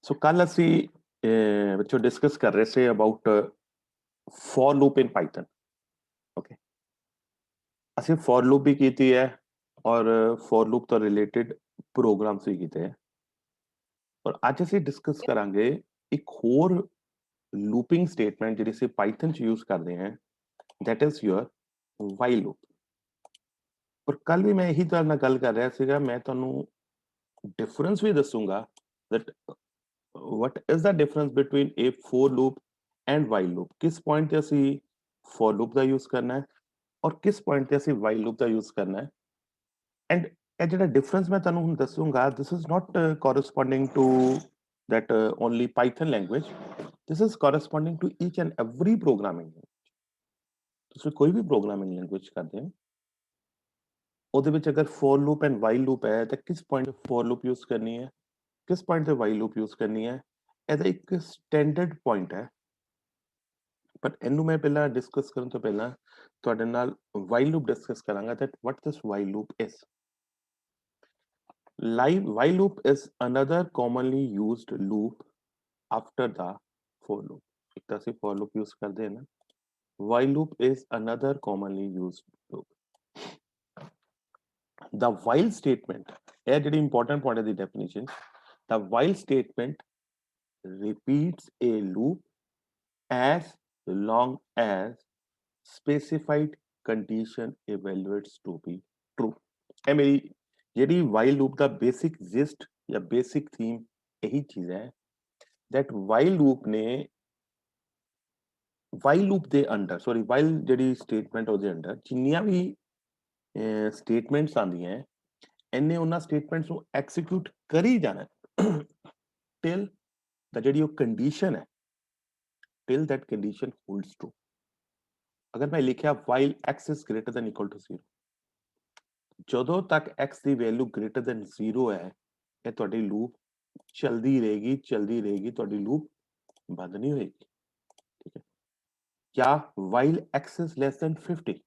सो कल ਅਸੀਂ ਬੱਚੋ ਡਿਸਕਸ ਕਰ ਰਹੇ ਸੀ about for loop in Python okay ਅਸੀਂ ਫॉर ਲੂਪ ਵੀ ਕੀਤੀ ਹੈ ਔਰ ਫॉर ਲੂਪ ਤੋਂ ਰਿਲੇਟਡ ਪ੍ਰੋਗਰਾਮਸ ਵੀ ਕੀਤੇ ਹੈ ਔਰ ਅੱਜ ਅਸੀਂ ਡਿਸਕਸ ਕਰਾਂਗੇ ਇੱਕ ਹੋਰ ਲੂਪਿੰਗ ਸਟੇਟਮੈਂਟ ਜਿਹੜੀ ਅਸੀਂ ਪਾਈਥਨ ਚ ਯੂਜ਼ ਕਰਦੇ ਹਾਂ that is your while loop ਪਰ ਕੱਲ ਵੀ ਮੈਂ ਇਹੀ ਤੁਹਾਡੇ ਨਾਲ ਗੱਲ ਕਰ ਰਿਹਾ ਸੀਗਾ ਮੈਂ ਤੁਹਾਨੂੰ ਡਿਫਰੈਂਸ ਵੀ ਦੱਸੂਗਾ that what is the difference between a for loop and while loop किस पॉइंट ਤੇ ਅਸੀਂ for loop ਦਾ ਯੂਜ਼ ਕਰਨਾ ਹੈ ਔਰ ਕਿਸ ਪੁਆਇੰਟ ਤੇ ਅਸੀਂ while loop ਦਾ ਯੂਜ਼ ਕਰਨਾ ਹੈ ਐਂਡ ਇਹ ਜਿਹੜਾ ਡਿਫਰੈਂਸ ਮੈਂ ਤੁਹਾਨੂੰ ਹੁਣ ਦੱਸੂਗਾ this is not corresponding to that only python language this is corresponding to each and every programming language ਤੁਸੀਂ ਕੋਈ ਵੀ ਪ੍ਰੋਗਰਾਮਿੰਗ ਲੈਂਗੁਏਜ ਕਰਦੇ ਹੋ ਉਹਦੇ ਵਿੱਚ ਅਗਰ for loop and while loop ਹੈ ਤਾਂ ਕਿਸ ਪੁਆਇੰਟ ਤੇ for loop ਯੂਜ਼ ਕਰਨੀ ਹੈ ਕਿਸ ਪੁਆਇੰਟ ਤੇ while loop ਯੂਜ਼ ਕਰਨੀ ਹੈ ਇਹਦਾ ਇੱਕ ਸਟੈਂਡਰਡ ਪੁਆਇੰਟ ਹੈ ਪਰ ਇਹਨੂੰ ਮੈਂ ਪਹਿਲਾਂ ਡਿਸਕਸ ਕਰਨ ਤੋਂ ਪਹਿਲਾਂ ਤੁਹਾਡੇ ਨਾਲ while loop ਡਿਸਕਸ ਕਰਾਂਗਾ that what this while loop is while loop is another commonly used loop after the for loop ਇੱਕ ਤਾਂ ਅਸੀਂ for loop use ਕਰਦੇ ਹਾਂ ਨਾ while loop is another commonly used loop the while statement ਇਹ ਜਿਹੜੀ important point ਹੈ ਦੀ definition the while statement repeats a loop as long as specified condition evaluates to be true ਇਹ ਮੇਰੀ ਜਿਹੜੀ while loop ਦਾ basic gist ਜਾਂ basic theme ਇਹੀ ਚੀਜ਼ ਹੈ that while loop ਨੇ while loop ਦੇ ਅੰਡਰ ਸੌਰੀ while ਜਿਹੜੀ statement ਉਹਦੇ ਅੰਡਰ ਜਿੰਨੀਆਂ ਵੀ statements ਆਉਂਦੀਆਂ ਇਹਨੇ ਉਹਨਾਂ statements ਨੂੰ execute ਕਰੀ ਜਾਣਾ till the ਜਿਹੜੀ ਉਹ condition ਹੈ till that condition holds true ਅਗਰ ਮੈਂ ਲਿਖਿਆ while x is greater than equal to 0 ਜਦੋਂ ਤੱਕ x ਦੀ ਵੈਲਿਊ greater than 0 ਹੈ ਇਹ ਤੁਹਾਡੀ ਲੂਪ ਚਲਦੀ ਰਹੇਗੀ ਤੁਹਾਡੀ ਲੂਪ ਬੰਦ ਨਹੀਂ ਹੋਏਗੀ ਠੀਕ ਹੈ ਜਾਂ while x is less than 50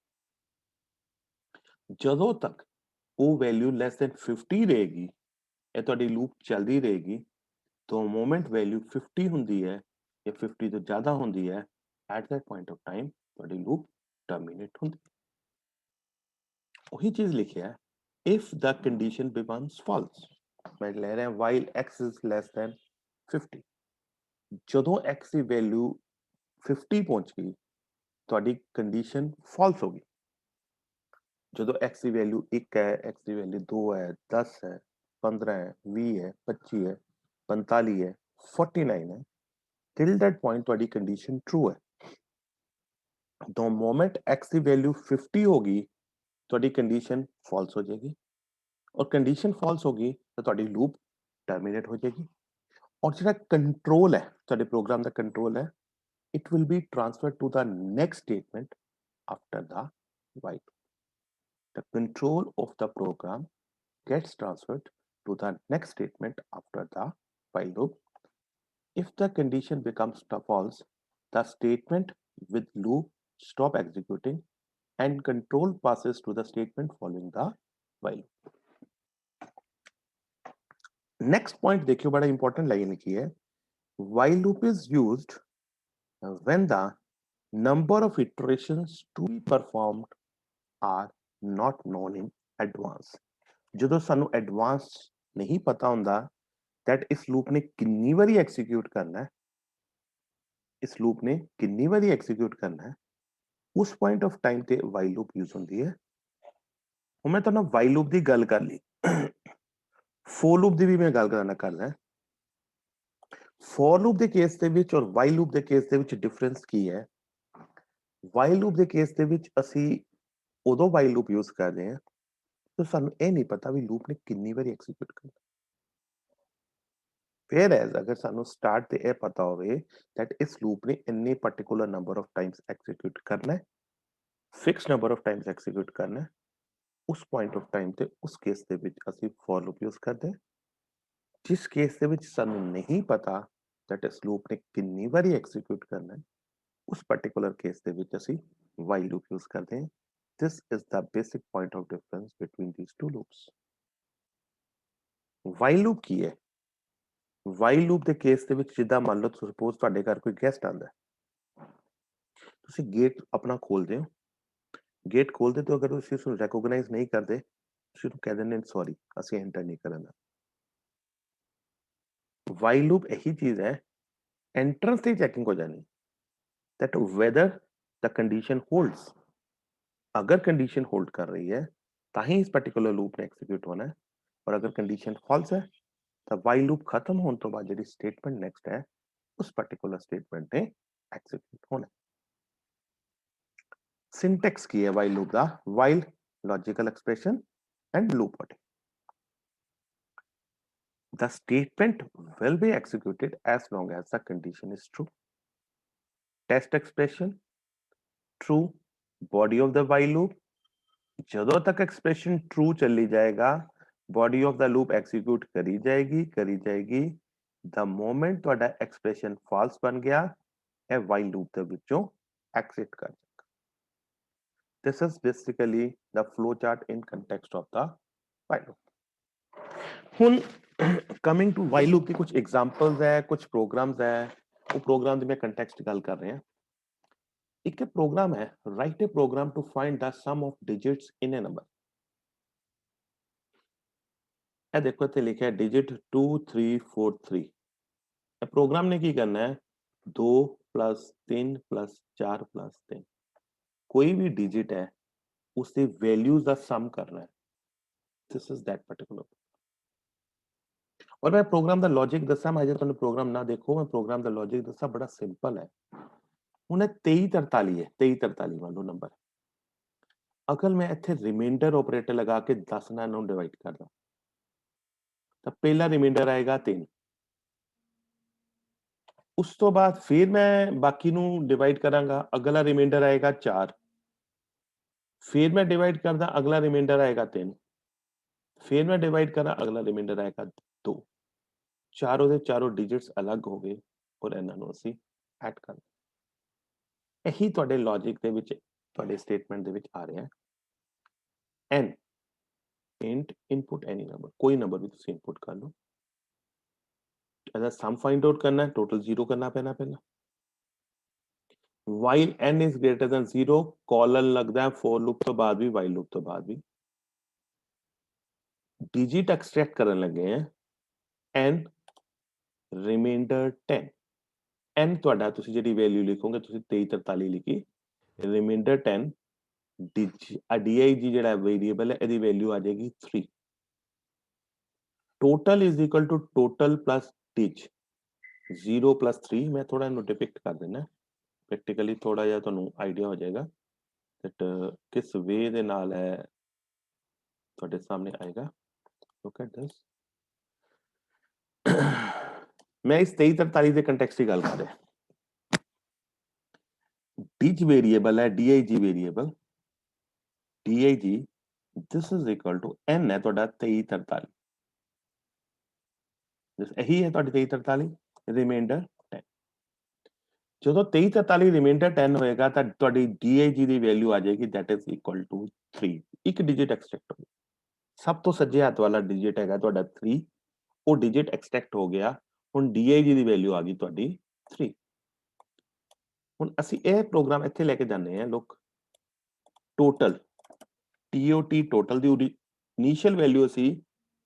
ਜਦੋਂ ਤੱਕ ਉਹ ਵੈਲਿਊ less than 50 ਰਹੇਗੀ ਇਹ ਤੁਹਾਡੀ ਲੂਪ ਚਲਦੀ ਰਹੇਗੀ ਤੋਂ ਮੋਮੈਂਟ ਵੈਲਿਊ 50 ਹੁੰਦੀ ਹੈ ਜਾਂ 50 ਤੋਂ ਜ਼ਿਆਦਾ ਹੁੰਦੀ ਹੈ at that point of time ਤੁਹਾਡੀ ਲੂਪ ਟਰਮੀਨੇਟ ਹੁੰਦੀ ਉਹੀ ਚੀਜ਼ ਲਿਖਿਆ if the condition becomes false ਮੈਂ ਲੈ ਰਿਹਾ while x is less than 50 ਜਦੋਂ x ਦੀ ਵੈਲਿਊ 50 ਪਹੁੰਚ ਗਈ ਤੁਹਾਡੀ ਕੰਡੀਸ਼ਨ ਫਾਲਸ ਹੋ ਗਈ ਜਦੋਂ x ਦੀ ਵੈਲਿਊ 1 ਹੈ x ਦੀ ਵੈਲਿਊ 2 ਹੈ 10 ਹੈ 15 ਹੈ 20 ਹੈ 25 ਹੈ 45 ਹੈ 49 ਹੈ till that point ਤੁਹਾਡੀ ਕੰਡੀਸ਼ਨ ਟਰੂ ਹੈ the moment x the value 50 ਹੋ ਗਈ ਤੁਹਾਡੀ ਕੰਡੀਸ਼ਨ ਫਾਲਸ ਹੋ ਜਾਏਗੀ ਔਰ ਕੰਡੀਸ਼ਨ ਫਾਲਸ ਹੋ ਗਈ ਤਾਂ ਤੁਹਾਡੀ ਲੂਪ ਟਰਮੀਨੇਟ ਹੋ ਜਾਏਗੀ ਔਰ ਜਿਹੜਾ ਕੰਟਰੋਲ ਹੈ ਤੁਹਾਡੇ ਪ੍ਰੋਗਰਾਮ ਦਾ ਕੰਟਰੋਲ ਹੈ it will be transferred to the next statement after the while the control of the program gets transferred to the next statement after the while loop if the condition becomes false the statement with loop stop executing and control passes to the statement following the while next point देखियो बड़ा important line लिखी है while loop is used when the number of iterations to be performed are not known in advance ਜਦੋਂ ਸਾਨੂੰ advance ਨਹੀਂ ਪਤਾ ਹੁੰਦਾ that ਇਸ ਲੂਪ ਨੇ ਕਿੰਨੀ ਵਾਰੀ ਐਕਸੀਕਿਊਟ ਕਰਨਾ ਹੈ ਇਸ ਲੂਪ ਨੇ ਕਿੰਨੀ ਵਾਰੀ ਐਕਸੀਕਿਊਟ ਕਰਨਾ ਹੈ ਉਸ ਪੁਆਇੰਟ ਆਫ ਟਾਈਮ ਤੇ while loop ਯੂਜ਼ ਹੁੰਦੀ ਹੈ ਹੁਣ ਮੈਂ ਤੁਹਾਨੂੰ while loop ਦੀ ਗੱਲ ਕਰ ਲਈ for loop ਦੀ ਵੀ ਮੈਂ ਗੱਲ ਕਰਨਾ for loop ਦੇ ਕੇਸ ਦੇ ਵਿੱਚ ਔਰ while loop ਦੇ ਕੇਸ ਦੇ ਵਿੱਚ ਡਿਫਰੈਂਸ ਕੀ ਹੈ while loop ਦੇ ਕੇਸ ਦੇ ਵਿੱਚ ਅਸੀਂ ਉਦੋਂ while loop ਯੂਜ਼ ਕਰਦੇ ਹਾਂ ਤਾਂ ਸਾਨੂੰ ਇਹ ਨਹੀਂ ਪਤਾ ਵੀ ਲੂਪ ਨੇ ਕਿੰਨੀ ਵਾਰੀ ਐਕਸੀਕਿਊਟ ਕਰਨਾ whereas ਅਗਰ ਸਾਨੂੰ ਸਟਾਰਟ ਤੇ ਇਹ ਪਤਾ ਹੋਵੇ that ਇਸ ਲੂਪ ਨੇ ਇੰਨੇ particular number of Times execute ਕਰਨਾ ਹੈ fix number of Times execute ਕਰਨਾ ਹੈ ਉਸ ਪੁਆਇੰਟ ਆਫ ਟਾਈਮ ਤੇ ਉਸ ਕੇਸ ਦੇ ਵਿੱਚ ਅਸੀਂ for loop ਯੂਜ਼ ਕਰਦੇ ਹਾਂ ਜਿਸ ਕੇਸ ਦੇ ਵਿੱਚ ਸਾਨੂੰ ਨਹੀਂ ਪਤਾ that ਇਸ ਲੂਪ ਨੇ ਕਿੰਨੀ ਵਾਰੀ ਐਕਸੀਕਿਊਟ ਕਰਨਾ ਹੈ ਉਸ ਪਾਰਟਿਕੂਲਰ ਕੇਸ ਦੇ ਵਿੱਚ ਅਸੀਂ while loop ਯੂਜ਼ ਕਰਦੇ ਹਾਂ this is the basic point of difference between these two loops while loop ਕੀ ਹੈ ਵਾਈਲ ਲੂਪ ਦੇ ਕੇਸ ਦੇ ਵਿੱਚ ਜਿੱਦਾਂ ਮੰਨ ਲਓ ਸਪੋਜ਼ ਤੁਹਾਡੇ ਘਰ ਕੋਈ ਗੈਸਟ ਆਂਦਾ ਹੈ, ਤੁਸੀਂ ਗੇਟ ਆਪਣਾ ਖੋਲਦੇ ਹੋ, ਗੇਟ ਖੋਲਦੇ ਤੋਂ ਅਗਰ ਤੁਸੀਂ ਉਸਨੂੰ ਰੈਕੋਗਨਾਈਜ਼ ਨਹੀਂ ਕਰਦੇ, ਤੁਸੀਂ ਉਹਨੂੰ ਕਹਿ ਦਿੰਦੇ ਸੌਰੀ ਅਸੀਂ ਐਂਟਰ ਨਹੀਂ ਕਰਨਾ। ਵਾਈਲ ਲੂਪ ਇਹੀ ਚੀਜ਼ ਹੈ, एंट्रेंस से चेकिंग हो जानी that whether the condition holds. अगर कंडीशन होल्ड कर रही है तो ही इस पर्टिकुलर लूप ने एक्सिक्यूट होना है, और अगर कंडीशन फॉल्स है तो वाइल लूप खत्म होने तो बाद जी स्टेटमेंट नेक्स्ट है उस पर्टिकुलर स्टेटमेंट ने एक्सिक्यूट होना है। सिंटेक्स की है वाइल लूप दा, while logical expression and loop body. The statement will be executed as long as the condition is true. Test expression true, body of the while loop ਜਦੋਂ ਤੱਕ expression true ਚੱਲੀ ਜਾਏਗਾ body of the loop execute ਕਰੀ ਜਾਏਗੀ the moment ਤੁਹਾਡਾ expression false ਬਣ ਗਿਆ ਇਹ ਵਾਈਲ ਲੂਪ ਦੇ ਵਿੱਚੋਂ ਐਕਸਿਟ ਕਰ ਜਾਏਗਾ। this is basically the flow chart in context of the while loop। ਹੁਣ ਕਮਿੰਗ ਟੂ ਵਾਈਲ ਲੂਪ ਦੀ ਕੁਝ ਐਗਜ਼ਾਮਪਲਸ ਹੈ, ਕੁਝ ਪ੍ਰੋਗਰਾਮਸ ਹੈ, ਉਹ ਪ੍ਰੋਗਰਾਮ ਦੀ ਮੈਂ ਕੰਟੈਕਸਟ ਗੱਲ ਕਰ ਰਿਹਾ। एक प्रोग्राम है, write a program to find the sum of digits in a number. ये देखो इतने लिखा है डिजिट 2343। प्रोग्राम ने की करना है 2 + 3 + 4 + 3 कोई भी डिजिट है उसकी वैल्यूज का सम करना है। This is that particular. और मैं प्रोग्राम का लॉजिक दसा, मैं तुहानू प्रोग्राम ना देखो, मैं प्रोग्राम का लॉजिक दसा, बड़ा सिंपल है। हुण 2343 है, 2343 मान लो नंबर। अगर मैं इत्थे रिमाइंडर ऑपरेटर लगा के 10 नाल इहनूं डिवाइड करदा तो पहला रिमाइंडर आएगा 3, उस तो बाद फिर मैं बाकी नूं डिवाइड करांगा, अगला रिमाइंडर आएगा 4, फिर मैं डिवाइड करदा, अगला रिमाइंडर आएगा 3, फिर मैं डिवाइड करा, अगला रिमाइंडर आएगा 2। चारों दे चारों डिजिट्स अलग हो गए और इन्हां नूं असीं ऐड कर यही तुहाडे लॉजिक दे विच तुहाडे स्टेटमेंट दे विच आ रहा है। n int input any number, कोई नंबर भी तुसीं इनपुट कर लो। अगर सम फाइंड आउट करना है टोटल 0 करना पैना पहला। while n is greater than 0 colon लगदा है for लूप तो बाद भी, while लूप तो बाद भी। डिजिट एक्सट्रैक्ट करन लगे हैं n रिमाइंडर 10। n ਤੁਹਾਡਾ ਤੁਸੀਂ ਜਿਹੜੀ ਵੈਲਿਊ ਲਿਖੋਗੇ ਤੁਸੀਂ 2343 ਲਿਖੀ, ਰਿਮਾइंडर 10 dig ਜਿਹੜਾ ਵੇਰੀਏਬਲ ਹੈ ਇਹਦੀ ਵੈਲਿਊ ਆ ਜਾਏਗੀ 3। Total is equal to total plus टिच 0 + 3। मैं थोड़ा इन्हों डिपिक्ट कर देना प्रैक्टिकली, थोड़ा जिहा तुहानू आइडिया हो जाएगा दैट किस वे दे नाल है तुहाडे सामने आएगा। Look at this. मैं इस 2343 के कंटेक्स्ट की गल कर रहा। डिज वेरिएबल है dig variable, dig this is equal to n है तुहाडा 2343, यही है तुहाडी 2343 रिमाइंडर 10। ਜਦੋਂ 2343 रिमाइंडर 10 ਹੋਏਗਾ ਤਾਂ ਤੁਹਾਡੀ dig ਦੀ ਵੈਲਿਊ ਆ ਜਾਏਗੀ दैट इज इक्वल टू 3। ਇੱਕ ਡਿਜਿਟ ਐਕਸਟ੍ਰੈਕਟ ਹੋ ਗਿਆ, ਸਭ ਤੋਂ ਸੱਜੇ ਹੱਥ ਵਾਲਾ ਡਿਜਿਟ ਹੈਗਾ ਤੁਹਾਡਾ 3, ਉਹ ਡਿਜਿਟ ਐਕਸਟ੍ਰੈਕਟ ਹੋ ਗਿਆ। ਹੁਣ dig ਦੀ ਵੈਲਿਊ ਆ ਗਈ ਤੁਹਾਡੀ 3। ਹੁਣ ਅਸੀਂ ਇਹ ਪ੍ਰੋਗਰਾਮ ਇੱਥੇ ਲੈ ਕੇ ਜਾਂਦੇ ਹਾਂ। ਲੁੱਕ ਟੋਟਲ tot ਟੋਟਲ ਦੀ ਇਨੀਸ਼ੀਅਲ ਵੈਲਿਊ ਅਸੀਂ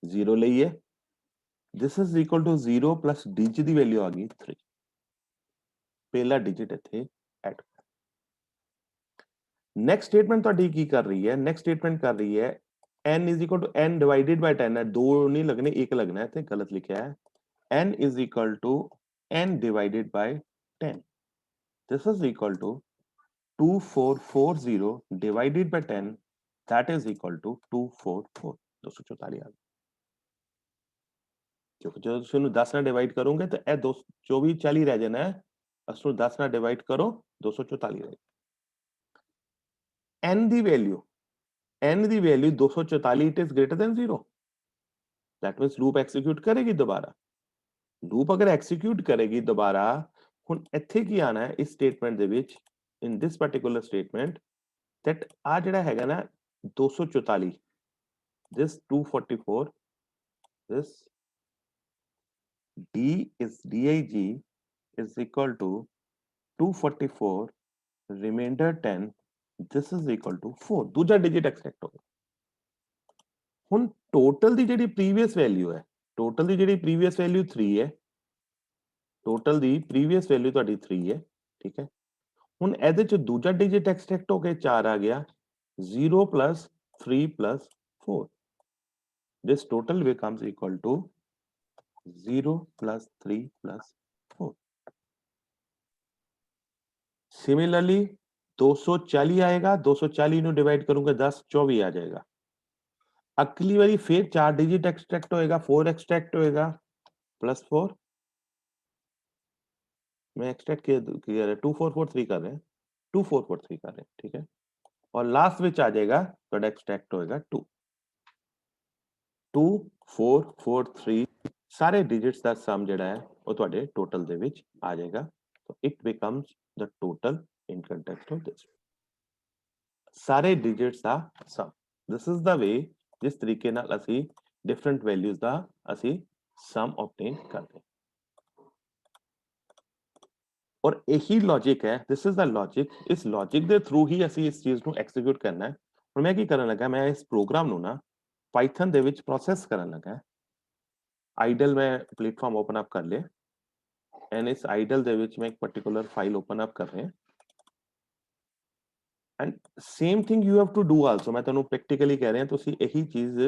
0 ਲਈ ਹੈ। This is equal to 0 plus dig ਦੀ ਵੈਲਿਊ ਆ ਗਈ 3। ਪਹਿਲਾ ਡਿਜਿਟ ਇੱਥੇ ਐਡ। नेक्स्ट स्टेटमेंट ਤੁਹਾਡੀ ਕੀ ਕਰ ਰਹੀ ਹੈ? नेक्स्ट स्टेटमेंट कर रही है n is equal to n divided by 10 है, दो नहीं लगने एक लगना है, तो गलत लिखा है। n is equal to n divided by 10, this is equal to 2440 divided by 10, that is equal to 244 244 आ गया। क्योंकि जो ਤੁਸੀਂ ਉਹਨੂੰ 10 ਨਾਲ ਡਿਵਾਈਡ ਕਰੋਗੇ ਤਾਂ ਇਹ 24 40 ਰਹਿ ਜਾਣਾ ਹੈ, ਉਸ ਨੂੰ 10 ਨਾਲ ਡਿਵਾਈਡ ਕਰੋ 244 ਰਹੇ। n the value n the value 244 it is greater then 0, that means loop execute करेगी दोबारा। लूप अगर एक्सीक्यूट करेगी दोबारा, हुन ਇੱਥੇ ਕੀ ਆਣਾ ਹੈ ਇਸ ਸਟੇਟਮੈਂਟ ਦੇ ਵਿੱਚ, in this particular statement that ਆ ਜਿਹੜਾ ਹੈਗਾ ਨਾ 244 this 244 this D is dig is equal to 244 remainder 10 this is equal to 4 दूजा digit extract हो गया ਹੁਣ total ਦੀ ਜਿਹੜੀ previous value ਹੈ total ਦੀ ਜਿਹੜੀ previous value 3 ਹੈ total ਦੀ previous value ਤੁਹਾਡੀ 3 ਹੈ ਠੀਕ ਹੈ ਹੁਣ ਇਹਦੇ ਚ ਦੂਜਾ digit extract ਹੋ ਕੇ 4 ਆ ਗਿਆ 0 plus 3 plus 4 this total becomes equal to 0 plus 3 plus 4 similarly 240 आएगा 240 ਨੂੰ ਡਿਵਾਈਡ ਕਰੂੰਗਾ 10 24 ਆ ਜਾਏਗਾ ਅਗਲੀ ਵਾਰੀ ਫਿਰ 4 ਡਿਜਿਟ ਐਕਸਟ੍ਰੈਕਟ ਹੋਏਗਾ 4 ਐਕਸਟ੍ਰੈਕਟ ਹੋਏਗਾ +4 मैं एक्सट्रैक्ट किया 2443 कर रहे हैं 2443 कर रहे हैं ठीक है और लास्ट ਵਿੱਚ ਆ ਜਾਏਗਾ ਤੁਹਾਡਾ ਐਕਸਟ੍ਰੈਕਟ ਹੋਏਗਾ 2 2443 ਸਾਰੇ ਡਿਜਿਟਸ ਦਾ ਸਮ ਜਿਹੜਾ ਹੈ ਉਹ ਤੁਹਾਡੇ ਟੋਟਲ ਦੇ ਵਿੱਚ ਆ ਜਾਏਗਾ so it becomes the total in context of this ਸਾਰੇ ਡਿਜਿਟਸ ਦਾ sum this is the way ਜਿਸ ਤਰੀਕੇ ਨਾਲ ਅਸੀਂ ਡਿਫਰੈਂਟ ਵੈਲਿਊਜ਼ ਦਾ ਅਸੀਂ ਸਮ ਆਬਟੇਨ ਕਰਦੇ ਹਾਂ और यही लॉजिक है दिस इज द लॉजिक इस लॉजिक ਦੇ ਥਰੂ ਹੀ ਅਸੀਂ ਇਸ ਚੀਜ਼ ਨੂੰ ਐਕਸੀਕਿਊਟ ਕਰਨਾ ਹੈ ਹੁਣ ਮੈਂ ਕੀ ਕਰਨ ਲੱਗਾ ਮੈਂ ਇਸ ਪ੍ਰੋਗਰਾਮ ਨੂੰ ਨਾ ਪਾਈਥਨ ਦੇ ਵਿੱਚ ਪ੍ਰੋਸੈਸ ਕਰਨ ਲੱਗਾ ਆਈਡਲ ਮੈਂ ਪਲੇਟਫਾਰਮ ਓਪਨ ਅਪ ਕਰ ਲਿਆ ਐਂਡ ਇਸ ਆਈਡਲ ਦੇ ਵਿੱਚ ਮੈਂ ਇੱਕ ਪਾਰਟਿਕੂਲਰ ਫਾਈਲ ਓਪਨ ਅਪ ਕਰ ਰਿਹਾ and same thing you have to do also ਮੈਂ ਤੁਹਾਨੂੰ ਪ੍ਰੈਕਟੀਕਲੀ ਕਹਿ ਰਿਹਾ ਤੁਸੀਂ ਇਹੀ ਚੀਜ਼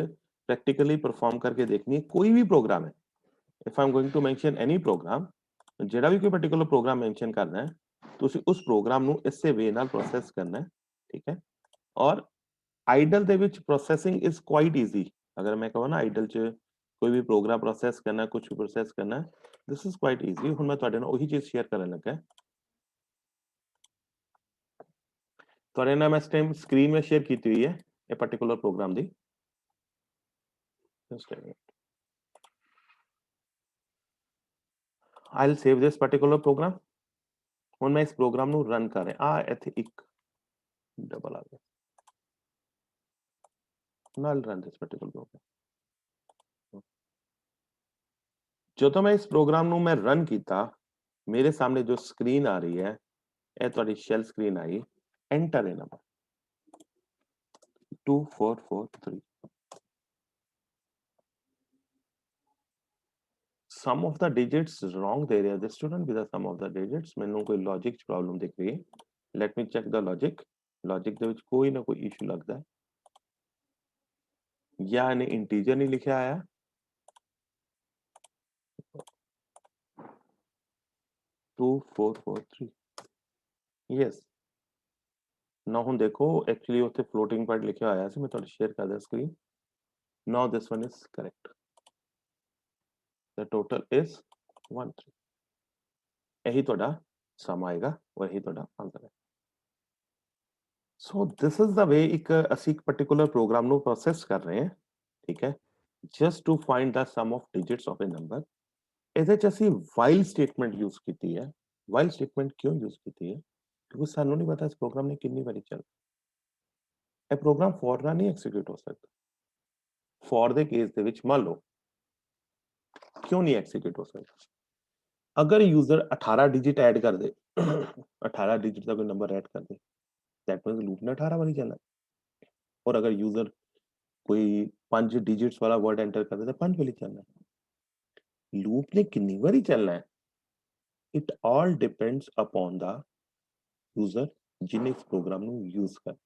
ਪ੍ਰੈਕਟੀਕਲੀ ਪਰਫਾਰਮ ਕਰਕੇ ਦੇਖਣੀ ਹੈ ਕੋਈ ਵੀ ਪ੍ਰੋਗਰਾਮ ਹੈ if I am going to mention any program ਜਿਹੜਾ ਵੀ ਕੋਈ ਪਾਰਟਿਕੂਲਰ ਪ੍ਰੋਗਰਾਮ ਮੈਂਸ਼ਨ ਕਰਨਾ ਹੈ ਤੁਸੀਂ ਉਸ ਪ੍ਰੋਗਰਾਮ ਨੂੰ ਇਸੇ ਵੇ ਨਾਲ ਪ੍ਰੋਸੈਸ ਕਰਨਾ ਹੈ ਠੀਕ ਹੈ ਔਰ ਆਈਡਲ ਦੇ ਵਿੱਚ ਪ੍ਰੋਸੈਸਿੰਗ ਇਜ਼ ਕੁਆਇਟ ਈਜ਼ੀ ਅਗਰ ਮੈਂ ਕਹਾਂ ਨਾ ਆਈਡਲ 'ਚ ਕੋਈ ਵੀ ਪ੍ਰੋਗਰਾਮ ਪ੍ਰੋਸੈਸ ਕਰਨਾ ਕੁਝ ਵੀ ਪ੍ਰੋਸੈਸ ਕਰਨਾ ਦਿਸ ਇਜ਼ ਕੁਆਇਟ ਈਜ਼ੀ ਹੁਣ ਮੈਂ ਤੁਹਾਡੇ ਨਾਲ ਉਹੀ ਚੀਜ਼ ਸ਼ੇਅਰ ਕਰਨ ਲੱਗਾ ਤੁਹਾਡੇ ਨਾਲ ਮੈਂ ਇਸ ਟਾਈਮ ਸਕਰੀਨ ਵਿੱਚ ਸ਼ੇਅਰ ਕੀਤੀ ਹੋਈ ਹੈ ਇਹ particular programme the I'll save this particular program ਹੁਣ ਮੈਂ ਇਸ ਪ੍ਰੋਗਰਾਮ ਨੂੰ ਰਨ ਕਰ ਰਿਹਾ ਆ ਇੱਥੇ ਇੱਕ ਡਬਲ ਆ ਗਿਆ ਨਾਲ ਰਨ ਦਿਸ ਪਾਰਟਿਕੂਲਰ ਪ੍ਰੋਗਰਾਮ ਜਦੋਂ ਮੈਂ ਇਸ ਪ੍ਰੋਗਰਾਮ ਨੂੰ ਮੈਂ ਰਨ ਕੀਤਾ ਮੇਰੇ ਸਾਹਮਣੇ ਜੋ ਸਕਰੀਨ ਆ ਰਹੀ ਹੈ ਇਹ ਤੁਹਾਡੀ ਸ਼ੈਲ ਸਕਰੀਨ ਆਈ ਐਂਟਰ ਇਹ number 2443 sum of the digits wrong ਦੇ ਰਿਹਾ this shouldn't be the sum of the digits ਮੈਨੂੰ ਕੋਈ ਲੌਜਿਕ ਚ ਪ੍ਰੋਬਲਮ ਦਿਖ ਰਹੀ ਹੈ let me check the logic logic ਦੇ ਵਿੱਚ ਕੋਈ ਨਾ ਕੋਈ ਇਸ਼ੂ ਲੱਗਦਾ ਹੈ ਜਾਂ ਇਹਨੇ ਇੰਟੀਜਰ ਨਹੀਂ ਲਿਖਿਆ ਆਇਆ 2443 yes now ਹੁਣ ਦੇਖੋ ਐਕਚੁਅਲੀ ਉੱਥੇ ਫਲੋਟਿੰਗ ਪੁਆਇੰਟ ਲਿਖਿਆ ਹੋਇਆ ਸੀ ਮੈਂ ਤੁਹਾਨੂੰ ਸ਼ੇਅਰ ਕਰਦਾ screen now this one is correct the total is 13 ਇਹੀ ਤੁਹਾਡਾ ਸਮ ਆਏਗਾ ਔਰ ਇਹੀ ਤੁਹਾਡਾ ਆਨਸਰ ਹੈ ਸੋ ਦਿਸ ਇਜ਼ ਦਾ ਵੇ ਇੱਕ ਅਸੀਂ ਇੱਕ ਪਾਰਟਿਕੂਲਰ ਪ੍ਰੋਗਰਾਮ ਨੂੰ ਪ੍ਰੋਸੈਸ ਕਰ ਰਹੇ ਹਾਂ ਠੀਕ ਹੈ just to find the sum of digits of a number ਇਹਦੇ ਚ ਅਸੀਂ ਵਾਈਲ ਸਟੇਟਮੈਂਟ ਯੂਜ਼ ਕੀਤੀ ਹੈ ਵਾਈਲ ਸਟੇਟਮੈਂਟ ਕਿਉਂ ਯੂਜ਼ ਕੀਤੀ ਹੈ ਕਿਉਂਕਿ ਸਾਨੂੰ ਨਹੀਂ ਪਤਾ ਇਸ ਪ੍ਰੋਗਰਾਮ ਨੇ ਕਿੰਨੀ ਵਾਰੀ ਚੱਲਣਾ ਇਹ ਪ੍ਰੋਗਰਾਮ ਫॉर ਨਾਲ ਨਹੀਂ ਐਕਸੀਕਿਊਟ ਹੋ ਸਕਦਾ ਫॉर ਦੇ ਕੇਸ ਦੇ ਵਿੱਚ ਮੰਨ ਲਓ ਕਿਉਂ ਨਹੀਂ ਐਕਸੀਕਿਊਟ ਹੋ ਸਕਦਾ ਅਗਰ ਯੂਜ਼ਰ 18 ਡਿਜਿਟ ਐਡ ਕਰ ਦੇ 18 ਡਿਜਿਟ ਦਾ ਕੋਈ ਨੰਬਰ ਐਡ ਕਰ ਦੇ दैट मीन्स लूप ने 18 बार चलना और अगर यूजर कोई 5 डिजिट्स वाला वर्ड एंटर कर दे तो 5 बार चलना है लूप ने कितनी बार चलना है it all depends upon the user जिन्हें इस प्रोग्राम ਨੂੰ यूज कर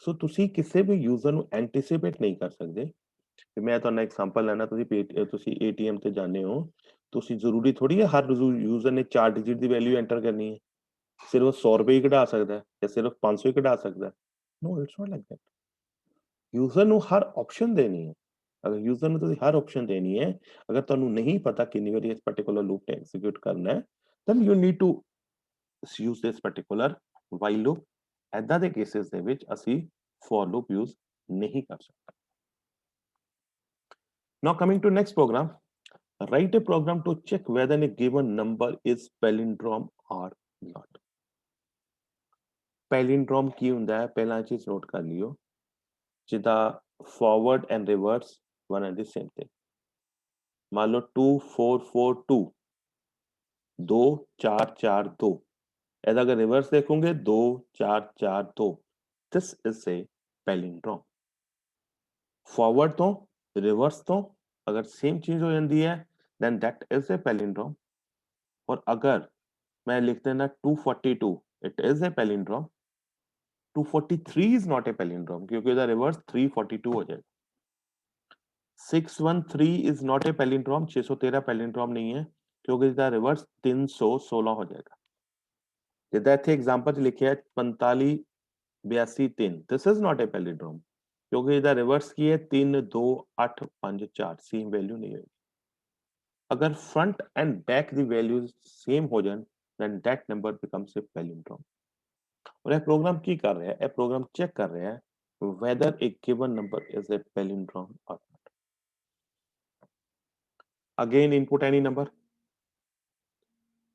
ਸੋ ਤੁਸੀਂ ਕਿਸੇ ਵੀ ਯੂਜ਼ਰ ਨੂੰ ਐਂਟੀਸਿਪੇਟ ਨਹੀਂ ਕਰ ਸਕਦੇ ਕਿ ਮੈਂ ਤੁਹਾਨੂੰ ਐਗਜ਼ਾਮਪਲ ਲੈਣਾ ਤੁਸੀਂ ਏਟੀਐਮ ਤੇ ਜਾਂਦੇ ਹੋ ਤੁਸੀਂ ਜ਼ਰੂਰੀ ਥੋੜੀ ਹੈ ਹਰ ਯੂਜ਼ਰ ਨੇ 4 ਡਿਜਿਟ ਦੀ ਵੈਲਿਊ ਐਂਟਰ ਕਰਨੀ ਹੈ ਸਿਰਫ 100 ਰੁਪਏ ਹੀ ਕਢਾ ਸਕਦਾ ਹੈ ਜਾਂ ਸਿਰਫ 500 ਹੀ ਕਢਾ ਸਕਦਾ ਹੈ no it's not like that user ਨੂੰ ਹਰ ਆਪਸ਼ਨ ਦੇਣੀ ਹੈ ਅਗਰ ਯੂਜ਼ਰ ਨੂੰ ਤੁਸੀਂ ਹਰ ਆਪਸ਼ਨ ਦੇਣੀ ਹੈ ਅਗਰ ਤੁਹਾਨੂੰ ਨਹੀਂ ਪਤਾ ਕਿੰਨੀ ਵਾਰੀ ਇਸ ਪਾਰਟਿਕੂਲਰ ਲੂਪ ਤੇ ਐਗਜ਼ੀਕਿਊਟ ਕਰਨਾ ਹੈ then you need to use this particular while loop ਐਦਾਂ ਦੇ ਕੇਸਿਸ ਦੇ ਵਿੱਚ ਅਸੀਂ for loop use ਨਹੀਂ ਕਰ ਸਕਦੇ now coming to next program write a program to check whether a given number is palindrome or not ਪੈਲਿੰਡਰੋਮ ਕੀ ਹੁੰਦਾ ਹੈ ਪਹਿਲਾਂ ਚੀਜ਼ ਨੋਟ ਕਰ ਲਿਓ ਜਿੱਦਾਂ forward and reverse one and the same thing मान लो 2442 2 4 4 2 ऐसा अगर रिवर्स देखोगे 2 4 4 2 this is a palindrome forward तो रिवर्स तो अगर सेम चीज हो जाती है then that is a palindrome और अगर मैं लिख देना 242 it is a palindrome 243 is not a palindrome क्योंकि इधर रिवर्स 342 हो जाएगा 613 is not a palindrome 613 palindrome नहीं है क्योंकि इधर रिवर्स 316 हो जाएगा जिधर थे एग्जांपल लिखे है 45 82 3 this is not a palindrome क्योंकि इधर रिवर्स की है 3 2 8 5 4 सेम वैल्यू नहीं है अगर फ्रंट एंड बैक दी वैल्यूज सेम हो जाए then that number becomes a palindrome और ये प्रोग्राम की कर रहा है ये प्रोग्राम चेक कर रहा है whether a given number is a palindrome or not again input any number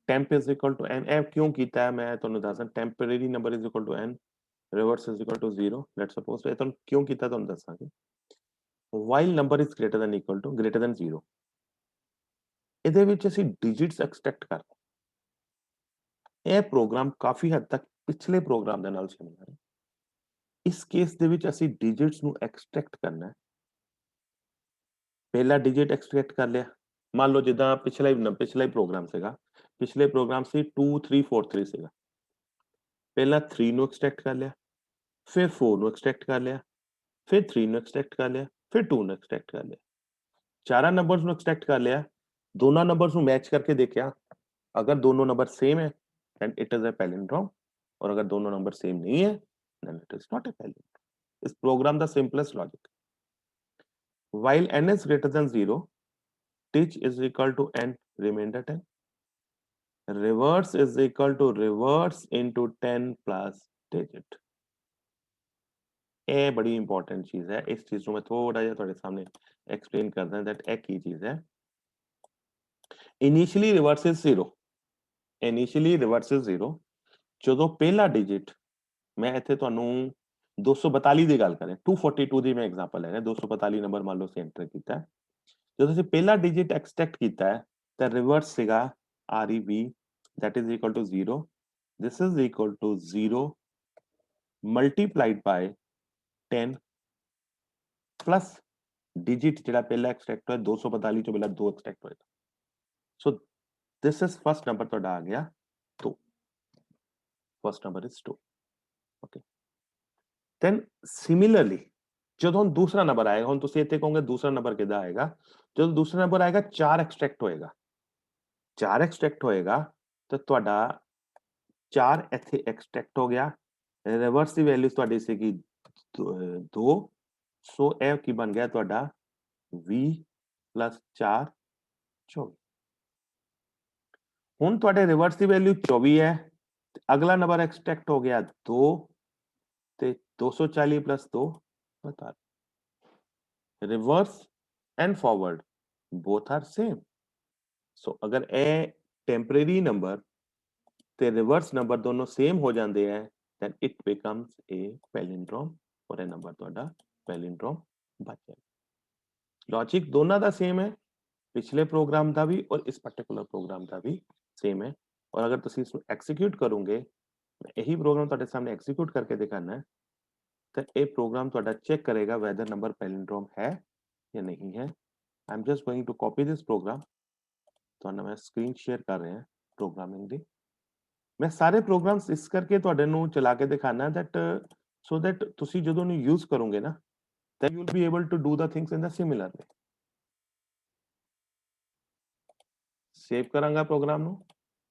temp is equal to n ਇਹ ਕਿਉਂ ਕੀਤਾ ਹੈ ਮੈਂ ਤੁਹਾਨੂੰ ਦੱਸਾਂ temporary number is equal to n reverse is equal to 0 let's suppose ਇਹ ਤੁਹਾਨੂੰ ਕਿਉਂ ਕੀਤਾ ਤੁਹਾਨੂੰ ਦੱਸਾਂਗੇ while number is greater than 0 ਇਹਦੇ ਵਿੱਚ ਅਸੀਂ digits extract ਕਰ ਇਹ ਪ੍ਰੋਗਰਾਮ ਕਾਫੀ ਹੱਦ ਤੱਕ ਪਿਛਲੇ ਪ੍ਰੋਗਰਾਮ ਦੇ ਨਾਲ ਸਿਮਿਲਰ ਹੈ ਇਸ ਕੇਸ ਦੇ ਵਿੱਚ ਅਸੀਂ digits ਨੂੰ extract ਕਰਨਾ ਹੈ ਪਹਿਲਾ digit extract ਕਰ ਲਿਆ ਮੰਨ ਲਓ ਜਿੱਦਾਂ ਪਿਛਲਾ ਹੀ ਪ੍ਰੋਗਰਾਮ ਸੀਗਾ ਪਿਛਲੇ ਪ੍ਰੋਗਰਾਮ ਸੀ 2343 ਸੀਗਾ ਪਹਿਲਾਂ 3 ਨੂੰ ਐਕਸਟ੍ਰੈਕਟ ਕਰ ਲਿਆ ਫਿਰ 4 ਨੂੰ ਐਕਸਟ੍ਰੈਕਟ ਕਰ ਲਿਆ ਫਿਰ 3 ਨੂੰ ਐਕਸਟ੍ਰੈਕਟ ਕਰ ਲਿਆ ਫਿਰ 2 ਨੂੰ ਐਕਸਟ੍ਰੈਕਟ ਕਰ ਲਿਆ ਚਾਰਾਂ ਨੰਬਰਸ ਨੂੰ ਐਕਸਟ੍ਰੈਕਟ ਕਰ ਲਿਆ ਦੋਨਾਂ ਨੰਬਰਸ ਨੂੰ ਮੈਚ ਕਰਕੇ ਦੇਖਿਆ अगर दोनों नंबर सेम है then it is a palindrome और अगर दोनों नंबर सेम नहीं है then it is not a palindrome इस program the simplest logic while n is greater than 0 teach is equal to n remainder 10 reverse is equal to reverse into 10 plus digit ਇਹ ਬੜੀ important ਚੀਜ਼ ਹੈ ਇਸ ਚੀਜ਼ ਨੂੰ ਮੈਂ ਥੋੜਾ ਜਿਹਾ ਤੁਹਾਡੇ ਸਾਹਮਣੇ ਐਕਸਪਲੇਨ ਕਰਦਾ that ਇਹ ਕੀ ਚੀਜ਼ ਹੈ initially reverse is 0 initially reverse is 0 ਜਦੋਂ ਪਹਿਲਾ ਡਿਜਿਟ ਮੈਂ ਇੱਥੇ ਤੁਹਾਨੂੰ 242 ਦੀ ਗੱਲ ਕਰਾਂ 242 ਦੀ ਮੈਂ ਐਗਜ਼ਾਮਪਲ ਲੈ ਰਿਹਾ 242 ਨੰਬਰ ਮੰਨ ਲਓ ਐਂਟਰ ਕੀਤਾ ਜਦੋਂ ਤੁਸੀਂ ਪਹਿਲਾ ਡਿਜਿਟ ਐਕਸਟ੍ਰੈਕਟ ਕੀਤਾ ਹੈ ਤਾਂ ਰਿਵਰਸ ਸੀਗਾ REV that is equal to 0 this is equal to 0 multiplied by 10 plus digit ਜਿਹੜਾ ਪਹਿਲਾ ਐਕਸਟ੍ਰੈਕਟ ਹੋਇਆ 242 ਚੋਂ ਪਹਿਲਾਂ 2 ਐਕਸਟ੍ਰੈਕਟ ਹੋਇਆ so this is first number ਤੁਹਾਡਾ ਆ ਗਿਆ 2 first number is 2 okay then similarly ਜਦੋਂ ਦੂਸਰਾ ਨੰਬਰ ਆਏਗਾ ਹੁਣ ਤੁਸੀਂ ਇੱਥੇ ਕਹੋਗੇ ਦੂਸਰਾ ਨੰਬਰ ਕਿੱਦਾਂ ਆਏਗਾ ਜਦੋਂ ਦੂਸਰਾ ਨੰਬਰ ਆਏਗਾ 4 ਐਕਸਟ੍ਰੈਕਟ ਹੋਏਗਾ 4 ਐਕਸਟ੍ਰੈਕਟ ਹੋਏਗਾ ਤਾਂ ਤੁਹਾਡਾ 4 ਇੱਥੇ ਐਕਸਟ੍ਰੈਕਟ ਹੋ ਗਿਆ ਰਿਵਰਸ ਦੀ ਵੈਲਿਊ ਤੁਹਾਡੀ ਸੀਗੀ 2 ਸੋ ਇਹ ਕੀ ਬਣ ਗਿਆ ਤੁਹਾਡਾ 20 + 4 24 ਹੁਣ ਤੁਹਾਡੇ ਰਿਵਰਸ ਦੀ ਵੈਲਿਊ 24 ਹੈ ਅਗਲਾ ਨੰਬਰ ਐਕਸਟ੍ਰੈਕਟ ਹੋ ਗਿਆ 2 ਤੇ 240 + 2 बता reverse and forward both are same so अगर ए temporary number ਤੇ reverse number दोनों same हो जाते हैं then it becomes a palindrome और ਇਹ ਨੰਬਰ ਤੁਹਾਡਾ palindrome ਬਚ ਜਾਏਗਾ ਲੌਜੀਕ ਦੋਨਾਂ ਦਾ ਸੇਮ ਹੈ ਪਿਛਲੇ ਪ੍ਰੋਗਰਾਮ ਦਾ ਵੀ ਔਰ ਇਸ ਪਾਰਟਿਕੂਲਰ ਪ੍ਰੋਗਰਾਮ ਦਾ ਵੀ ਸੇਮ ਹੈ ਔਰ ਅਗਰ ਤੁਸੀਂ ਇਸ ਨੂੰ ਐਕਸੀਕਿਊਟ ਕਰੋਗੇ ਇਹੀ ਪ੍ਰੋਗਰਾਮ ਤੁਹਾਡੇ ਸਾਹਮਣੇ ਐਕਸੀਕਿਊਟ ਕਰਕੇ ਦਿਖਾਣਾ ਹੈ तो ये प्रोग्राम ਤੁਹਾਡਾ ਚੈੱਕ ਕਰੇਗਾ whether number palindrome है या नहीं है I am just going to copy this program ਤੁਹਾਨੂੰ ਮੈਂ ਸਕਰੀਨ ਸ਼ੇਅਰ ਕਰ ਰਿਹਾ ਪ੍ਰੋਗਰਾਮਿੰਗ ਦੀ ਮੈਂ ਸਾਰੇ ਪ੍ਰੋਗਰਾਮਸ ਇਸ ਕਰਕੇ ਤੁਹਾਡੇ ਨੂੰ ਚਲਾ ਕੇ ਦਿਖਾਣਾ that so that ਤੁਸੀਂ ਜਦੋਂ ਨੂੰ ਯੂਜ਼ ਕਰੋਗੇ ਨਾ then you will be able to do the things in the similar way save ਕਰਾਂਗਾ ਪ੍ਰੋਗਰਾਮ ਨੂੰ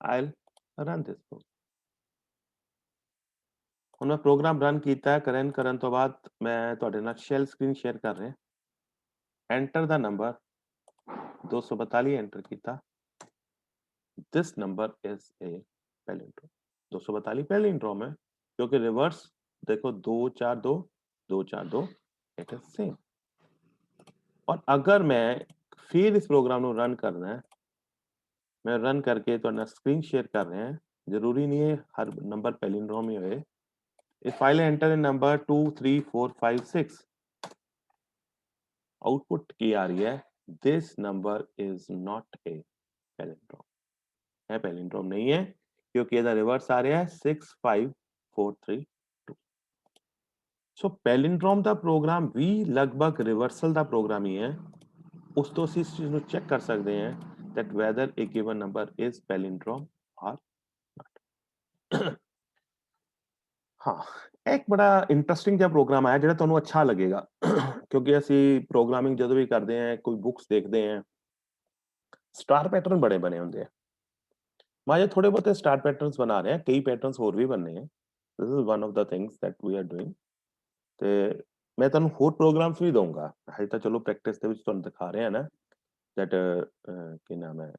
I'll run this program ਹੁਣ ਮੈਂ ਪ੍ਰੋਗਰਾਮ ਰਨ ਕੀਤਾ ਕਰਨ ਤੋਂ ਬਾਅਦ ਮੈਂ ਤੁਹਾਡੇ ਨਾਲ ਸ਼ੈਲ ਸਕਰੀਨ ਸ਼ੇਅਰ ਕਰ ਰਿਹਾ ਐਂਟਰ ਦਾ ਨੰਬਰ 242 ਐਂਟਰ ਕੀਤਾ this number is a palindrome 242 palindrome है क्योंकि रिवर्स देखो 242 242 इट इज सेम और अगर मैं फिर इस प्रोग्राम को रन करना है मैं रन करके तो ना स्क्रीन शेयर कर रहे हैं जरूरी नहीं है हर नंबर पैलिंड्रोम ही होए if file enter in number 2 3 4 5 6 output की आ रही है this number is not a palindrome, है पैलिंड्रोम नहीं है क्योंकि ਇਹਦਾ ਰਿਵਰਸ ਆ ਰਿਹਾ ਹੈ 65432। ਸੋ ਪੈਲਿੰਡਰੋਮ ਦਾ ਪ੍ਰੋਗਰਾਮ ਵੀ ਲਗਭਗ ਰਿਵਰਸਲ ਦਾ ਪ੍ਰੋਗਰਾਮ ਹੀ ਹੈ। ਉਸ ਤੋਂ ਅਸੀਂ ਇਸ ਚੀਜ਼ ਨੂੰ ਚੈੱਕ ਕਰ ਸਕਦੇ ਹਾਂ that whether a given number is palindrome or not। ਹਾਂ, ਇੱਕ ਬੜਾ ਇੰਟਰਸਟਿੰਗ ਜਿਹਾ ਪ੍ਰੋਗਰਾਮ ਆਇਆ ਜਿਹੜਾ ਤੁਹਾਨੂੰ ਅੱਛਾ ਲੱਗੇਗਾ ਕਿਉਂਕਿ ਅਸੀਂ ਪ੍ਰੋਗਰਾਮਿੰਗ ਜਦੋਂ ਵੀ ਕਰਦੇ ਹਾਂ ਕੋਈ ਬੁੱਕਸ ਦੇਖਦੇ ਹਾਂ ਸਟਾਰ ਪੈਟਰਨ ਬੜੇ ਬਣੇ ਹੁੰਦੇ ਆ। ਮੈਂ ਜੇ ਥੋੜੇ ਬਹੁਤੇ ਸਟਾਰ ਪੈਟਰਨਸ ਬਣਾ ਰਹੇ ਹਾਂ, ਕਈ ਪੈਟਰਨਸ ਹੋਰ ਵੀ ਬਣਨੇ ਆ। This is one of the things that we are doing. ਤੇ ਮੈਂ ਤੁਹਾਨੂੰ ਹੋਰ ਪ੍ਰੋਗਰਾਮਸ ਵੀ ਦਊਂਗਾ, ਹਜੇ ਤਾਂ ਚਲੋ ਪ੍ਰੈਕਟਿਸ ਦੇ ਵਿੱਚ ਤੁਹਾਨੂੰ ਦਿਖਾ ਰਿਹਾ ਨਾ ਦੈਟ ਕੀ ਨਾਮ ਹੈ।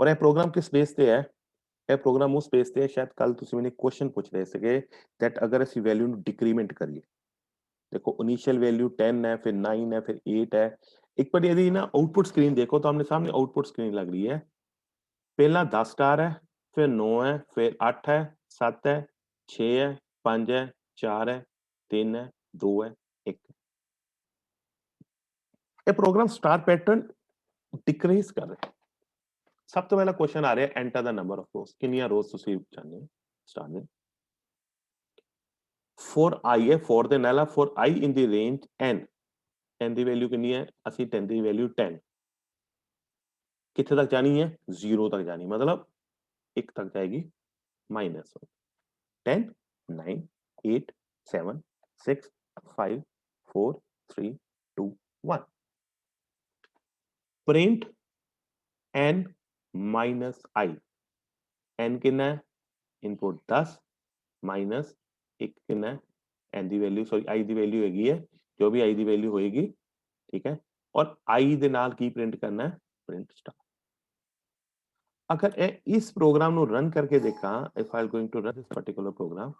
ਔਰ ਇਹ ਪ੍ਰੋਗਰਾਮ ਕਿਸ ਬੇਸ ਤੇ ਹੈ? ਇਹ ਪ੍ਰੋਗਰਾਮ ਉਸ ਬੇਸ ਤੇ ਹੈ, ਸ਼ਾਇਦ ਕੱਲ ਤੁਸੀਂ ਮੈਨੂੰ ਕੁਐਸਚਨ ਪੁੱਛ ਰਹੇ ਸੀਗੇ ਦੈਟ ਅਗਰ ਅਸੀਂ ਵੈਲਿਊ ਨੂੰ ਡਿਕਰੀਮੈਂਟ ਕਰੀਏ, देखो इनिशियल वैल्यू 10 है, फिर 9 है, फिर 8 है। एक बार यदि ना आउटपुट स्क्रीन देखो तो हमने सामने आउटपुट स्क्रीन लग रही है। पहला 10 स्टार है, फिर 9 है, फिर 8 है, 7 है, 6 है, 5 है, 4 है, 3 है, 2 है, 1 है। ये प्रोग्राम स्टार पैटर्न डिक्रीज कर रहे हैं। सब तो पहला क्वेश्चन आ रहा है एंटर द नंबर ऑफ रोज, कितनी रोज ਤੁਸੀਂ ਚਾਹੁੰਦੇ ਹੋ ਸਟਾਰ ਦੇ। for i ਹੈ, for ਦੇ ਨਾਲ for i in the range n, n the value ਕਿੰਨੀ ਹੈ? ਅਸੀਂ 10 ਦੀ ਵੈਲਿਊ 10 कितने तक जानी है? 0 तक जानी, मतलब 1 तक जाएगी -1। 10 9 8 7 6 5 4 3 2 1। प्रिंट n माइनस आई। n कितना है? इनपुट 10 माइनस 1 कितना है? n the value sorry i the value ਹੈਗੀ ਹੈ ਜੋ ਵੀ i ਦੀ ਵੈਲਿਊ ਹੋਏਗੀ, ਠੀਕ ਹੈ। ਔਰ i ਦੇ ਨਾਲ ਕੀ ਪ੍ਰਿੰਟ ਕਰਨਾ ਹੈ? Print star. अगर इस प्रोग्राम ਨੂੰ ਰਨ ਕਰਕੇ ਦੇਖਾਂ, if I am going to run this particular program,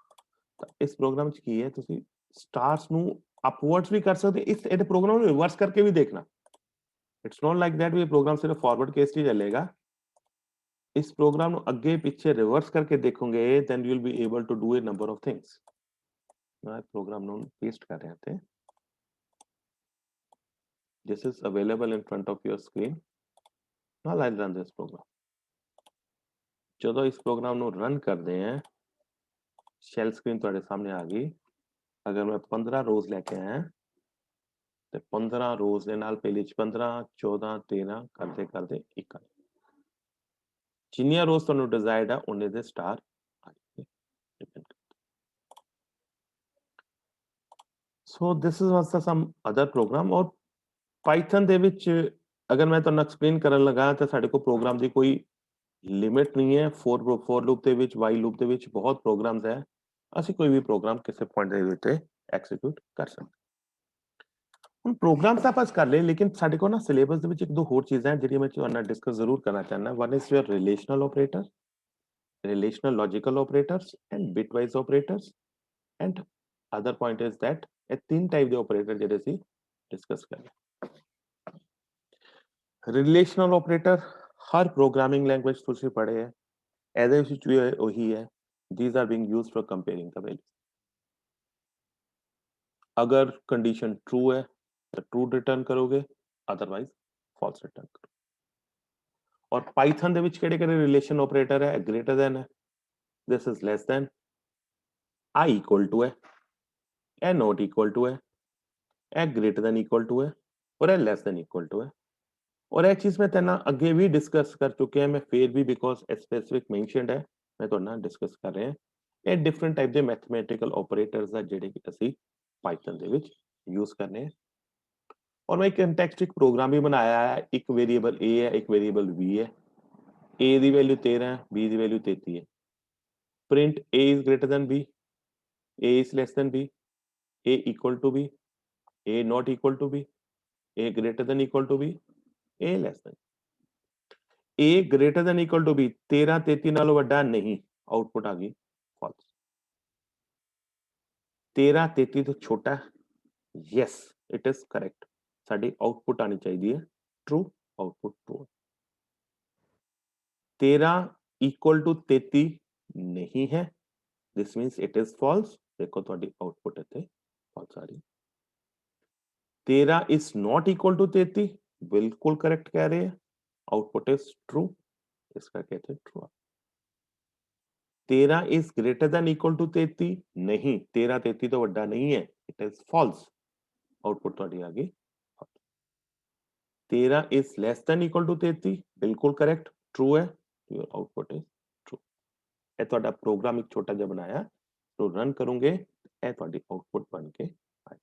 ਤਾਂ ਇਸ ਪ੍ਰੋਗਰਾਮ 'ਚ ਕੀ ਹੈ, ਤੁਸੀਂ ਸਟਾਰਸ ਨੂੰ ਅਪਵਰਡਸ ਵੀ ਕਰ ਸਕਦੇ, ਇਸ ਇਹਦੇ ਪ੍ਰੋਗਰਾਮ ਨੂੰ ਰਿਵਰਸ ਕਰਕੇ ਵੀ ਦੇਖਣਾ। ਇਟਸ ਨੋਟ ਲਾਈਕ ਦੈਟ ਵੀ ਪ੍ਰੋਗਰਾਮ ਸਿਰਫ ਫਾਰਵਰਡ ਕੇਸ 'ਚ ਹੀ ਚੱਲੇਗਾ। ਇਸ ਪ੍ਰੋਗਰਾਮ ਨੂੰ ਅੱਗੇ ਪਿੱਛੇ ਰਿਵਰਸ ਕਰਕੇ ਦੇਖੋਗੇ then you will be able to do a number of things। ਮੈਂ ਪ੍ਰੋਗਰਾਮ ਨੂੰ ਪੇਸਟ ਕਰ ਰਿਹਾ ਤੇ this is available in front of your screen। now I'll run this program। ਜਦੋਂ ਇਸ ਪ੍ਰੋਗਰਾਮ ਨੂੰ ਰਨ ਕਰਦੇ ਹਾਂ, ਸ਼ੈਲ ਸਕਰੀਨ ਤੁਹਾਡੇ ਸਾਹਮਣੇ ਆ ਗਈ। ਅਗਰ ਮੈਂ 15 ਰੋਜ਼ ਲੈ ਕੇ ਆਇਆ ਤੇ 15 ਰੋਜ਼ ਦੇ ਨਾਲ ਪਹਿਲੇ 'ਚ 15 14 13 ਕਰਦੇ ਕਰਦੇ 1 ਆ। ਜਿੰਨੀਆਂ ਰੋਜ਼ ਤੁਹਾਨੂੰ ਡਿਜ਼ਾਇਰਡ ਆ ਉਹਨੇ ਦੇ ਸਟਾਰ ਆਣਗੇ। So this is was some other program. ਔਰ ਪਾਈਥਨ ਦੇ ਵਿੱਚ ਅਗਰ ਮੈਂ ਤੁਹਾਨੂੰ ਐਕਸਪਲੇਨ ਕਰਨ ਲੱਗਾ ਤਾਂ ਸਾਡੇ ਕੋਲ ਪ੍ਰੋਗਰਾਮ ਦੀ ਕੋਈ ਲਿਮਿਟ ਨਹੀਂ ਹੈ। ਫੋਰ ਲੂਪ ਦੇ ਵਿੱਚ, ਵਾਈਲ ਲੂਪ ਦੇ ਵਿੱਚ ਬਹੁਤ ਪ੍ਰੋਗਰਾਮਸ ਹੈ। ਅਸੀਂ ਕੋਈ ਵੀ ਪ੍ਰੋਗਰਾਮ ਕਿਸੇ ਪੁਆਇੰਟ ਦੇ ਉੱਤੇ ਐਕਸੀਕਿਊਟ ਕਰ ਸਕਦੇ। ਹੁਣ ਪ੍ਰੋਗਰਾਮ ਤਾਂ ਆਪਾਂ ਕਰ ਲਏ, ਲੇਕਿਨ ਸਾਡੇ ਕੋਲ ਨਾ ਸਿਲੇਬਸ ਦੇ ਵਿੱਚ ਇੱਕ ਦੋ ਹੋਰ ਚੀਜ਼ਾਂ ਜਿਹੜੀਆਂ ਮੈਂ ਤੁਹਾਡੇ ਨਾਲ ਡਿਸਕਸ ਜ਼ਰੂਰ ਕਰਨਾ ਚਾਹੁੰਦਾ। One is your relational operator, relational logical operators and bitwise operators, and other point is that ਇਹ ਤਿੰਨ ਟਾਈਪ ਦੇ ਆਪਰੇਟਰ ਜਿਹੜੇ ਅਸੀਂ ਡਿਸਕਸ ਕਰਨੇ। ਰਿਲੇਸ਼ਨਲ ਆਪਰੇਟਰ ਹਰ ਪ੍ਰੋਗਰਾਮਿੰਗ ਲੈਂਗੁਏਜ ਤੁਸੀਂ ਪੜ੍ਹੇ ਹੈ, ਇਹਦੇ ਵਿੱਚ ਵੀ ਉਹੀ ਹੈ। these are being used for comparing the values। अगर कंडीशन ट्रू है तो ट्रू रिटर्न करोगे, अदरवाइज फॉल्स रिटर्न करो। और पाइथन ਦੇ ਵਿੱਚ ਕਿਹੜੇ ਕਿਹੜੇ ਰਿਲੇਸ਼ਨ ਆਪਰੇਟਰ ਹੈ? ग्रेटर देन है, this is less than, I equal to है, ए नॉट इक्वल टू है, a greater than equal to है, और a less than equal to है। और ਇਹ ਚੀਜ਼ ਮੈਂ ਤੇਨਾਂ ਅੱਗੇ ਵੀ ਡਿਸਕਸ ਕਰ ਚੁੱਕਿਆ, ਮੈਂ ਫੇਰ ਵੀ ਬਿਕੋਜ਼ ਸਪੈਸਿਫਿਕ ਮੈਂਸ਼ਨਡ ਹੈ ਮੈਂ ਤੁਹਾਡੇ ਨਾਲ ਡਿਸਕਸ ਕਰ ਰਿਹਾ। ਇਹ ਡਿਫਰੈਂਟ ਟਾਈਪ ਦੇ ਮੈਥਮੈਟੀਕਲ ਆਪਰੇਟਰਸ ਆ ਜਿਹੜੇ ਕਿ ਅਸੀਂ ਪਾਈਥਨ ਦੇ ਵਿੱਚ ਯੂਜ਼ ਕਰਨੇ। और मैं कंटेक्स्ट प्रोग्राम भी बनाया है। एक वेरिएबल ए है, एक वेरिएबल बी है। ए की वैल्यू 13 है, बी की वैल्यू 33 है। Print a is greater than b, a is less than b, a equal to b, a not equal to b, a greater than equal to b, a less than. A greater than equal to b 13 33 नालों वड्डा नहीं, output आ गई false. 13 33 तो छोटा, yes it is correct. साडी output आनी चाहिए है true, output true. 13 equal to 33 नहीं है, this means it is false. देखो थोड़ी आउटपुट इतने फॉल्स आ रही। 13 इज नॉट इक्वल टू 33, बिल्कुल करेक्ट कह रहे हैं, आउटपुट इज ट्रू, इसका कहते हैं true. 13 is greater than equal to 33, नहीं 13 33 तो बड़ा नहीं है, इट इज फॉल्स, आउटपुट ਤੁਹਾਡੀ आ गई। 13 is less than equal to 33, ਬਿਲਕੁਲ ਕਰੈਕਟ, ट्रू है, योर आउटपुट इज ट्रू। ਇਹ ਤੁਹਾਡਾ ਪ੍ਰੋਗਰਾਮ ਇੱਕ ਛੋਟਾ ਜਿਹਾ ਬਣਾਇਆ, तो रन करोगे ਇਹ ਤੁਹਾਡੀ ਆउटपुट बन के आए।